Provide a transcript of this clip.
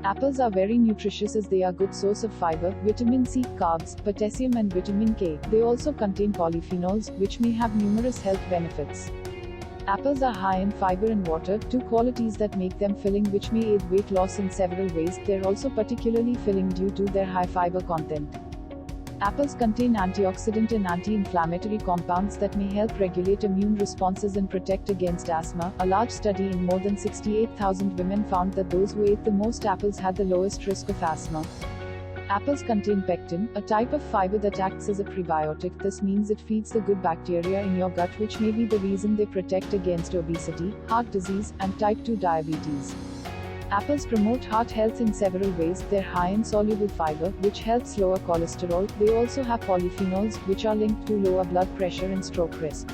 Apples are very nutritious as they are good source of fiber, vitamin C, carbs, potassium and vitamin K. They also contain polyphenols, which may have numerous health benefits. Apples are high in fiber and water, two qualities that make them filling which may aid weight loss in several ways. They're also particularly filling due to their high fiber content. Apples contain antioxidant and anti-inflammatory compounds that may help regulate immune responses and protect against asthma. A large study in more than 68,000 women found that those who ate the most apples had the lowest risk of asthma. Apples contain pectin, a type of fiber that acts as a prebiotic. This means it feeds the good bacteria in your gut, which may be the reason they protect against obesity, heart disease, and type 2 diabetes. Apples promote heart health in several ways. They're high in soluble fiber, which helps lower cholesterol. They also have polyphenols, which are linked to lower blood pressure and stroke risk.